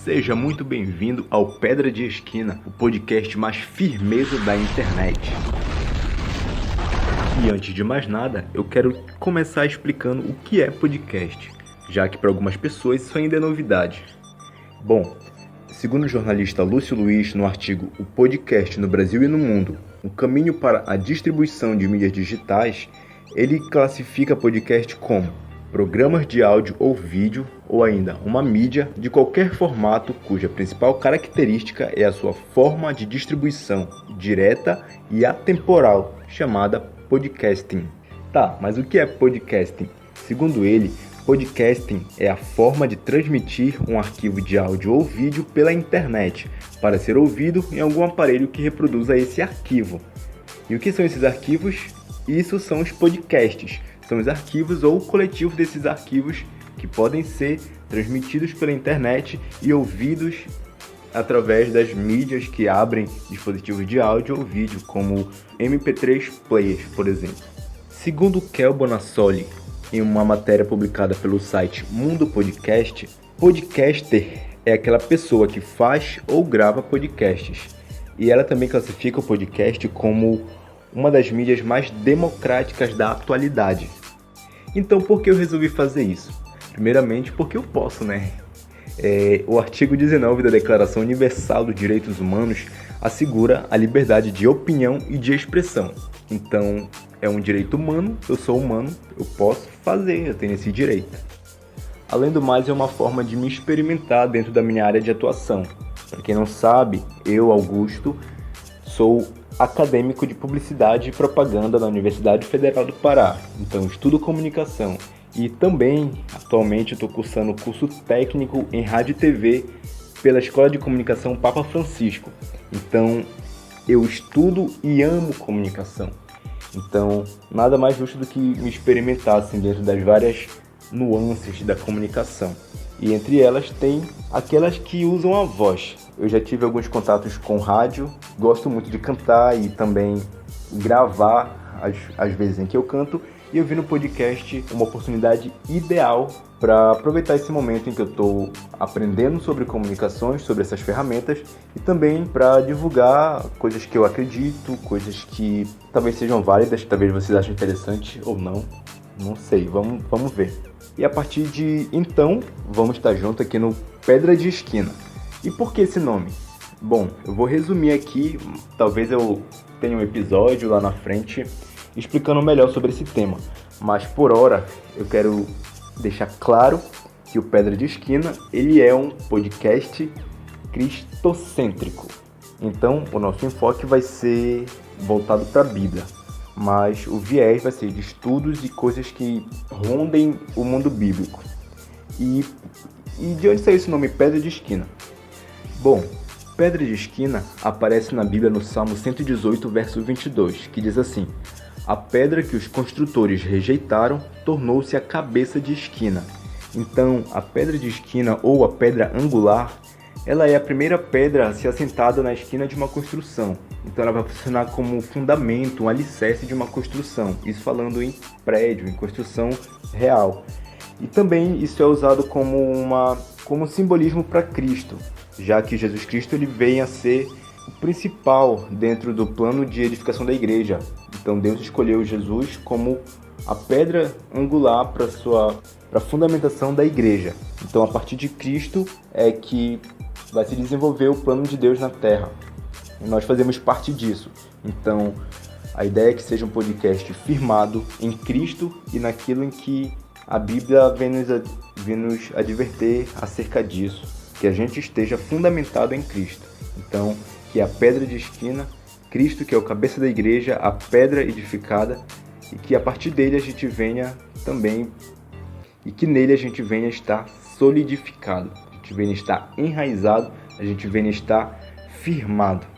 Seja muito bem-vindo ao Pedra de Esquina, o podcast mais firmeza da internet. E antes de mais nada, eu quero começar explicando o que é podcast, já que para algumas pessoas isso ainda é novidade. Bom, segundo o jornalista Lúcio Luiz, no artigo O Podcast no Brasil e no Mundo, o caminho para a distribuição de mídias digitais, ele classifica podcast como programas de áudio ou vídeo, ou ainda uma mídia de qualquer formato cuja principal característica é a sua forma de distribuição direta e atemporal, chamada podcasting. Tá, mas o que é podcasting? Segundo ele, podcasting é a forma de transmitir um arquivo de áudio ou vídeo pela internet para ser ouvido em algum aparelho que reproduza esse arquivo. E o que são esses arquivos? Isso são os podcasts. São os arquivos ou o coletivo desses arquivos que podem ser transmitidos pela internet e ouvidos através das mídias que abrem dispositivos de áudio ou vídeo, como MP3 players, por exemplo. Segundo Kel Bonassoli, em uma matéria publicada pelo site Mundo Podcast, podcaster é aquela pessoa que faz ou grava podcasts. E ela também classifica o podcast como uma das mídias mais democráticas da atualidade. Então, por que eu resolvi fazer isso? Primeiramente, porque eu posso, né? O artigo 19 da Declaração Universal dos Direitos Humanos assegura a liberdade de opinião e de expressão. Então, é um direito humano, eu sou humano, eu posso fazer, eu tenho esse direito. Além do mais, é uma forma de me experimentar dentro da minha área de atuação. Para quem não sabe, eu, Augusto, sou acadêmico de publicidade e propaganda na Universidade Federal do Pará. Então, estudo comunicação. E também, atualmente, estou cursando o curso técnico em rádio e TV pela Escola de Comunicação Papa Francisco. Então, eu estudo e amo comunicação. Então, nada mais justo do que me experimentar assim, dentro das várias nuances da comunicação. E entre elas tem aquelas que usam a voz. Eu já tive alguns contatos com rádio, gosto muito de cantar e também gravar as vezes em que eu canto. E eu vi no podcast uma oportunidade ideal para aproveitar esse momento em que eu estou aprendendo sobre comunicações, sobre essas ferramentas, e também para divulgar coisas que eu acredito, coisas que talvez sejam válidas, talvez vocês achem interessante ou não, não sei, vamos ver. E a partir de então, vamos estar junto aqui no Pedra de Esquina. E por que esse nome? Bom, eu vou resumir aqui, talvez eu tenha um episódio lá na frente explicando melhor sobre esse tema. Mas por hora, eu quero deixar claro que o Pedra de Esquina, ele é um podcast cristocêntrico. Então, o nosso enfoque vai ser voltado para a Bíblia. Mas o viés vai ser de estudos e coisas que rondem o mundo bíblico. E de onde saiu esse nome Pedra de Esquina? Bom, Pedra de Esquina aparece na Bíblia no Salmo 118, verso 22, que diz assim: a pedra que os construtores rejeitaram tornou-se a cabeça de esquina. Então, a pedra de esquina ou a pedra angular, ela é a primeira pedra a ser assentada na esquina de uma construção. Então ela vai funcionar como um fundamento, um alicerce de uma construção. Isso falando em prédio, em construção real. E também isso é usado como simbolismo para Cristo, já que Jesus Cristo ele vem a ser o principal dentro do plano de edificação da igreja. Então Deus escolheu Jesus como a pedra angular para a fundamentação da igreja. Então a partir de Cristo é que vai se desenvolver o plano de Deus na Terra. E nós fazemos parte disso. Então, a ideia é que seja um podcast firmado em Cristo e naquilo em que a Bíblia vem nos adverter acerca disso. Que a gente esteja fundamentado em Cristo. Então, que é a pedra de esquina, Cristo que é o cabeça da igreja, a pedra edificada, e que a partir dele a gente venha também, e que nele a gente venha estar solidificado. A gente venha estar enraizado, a gente venha estar firmado.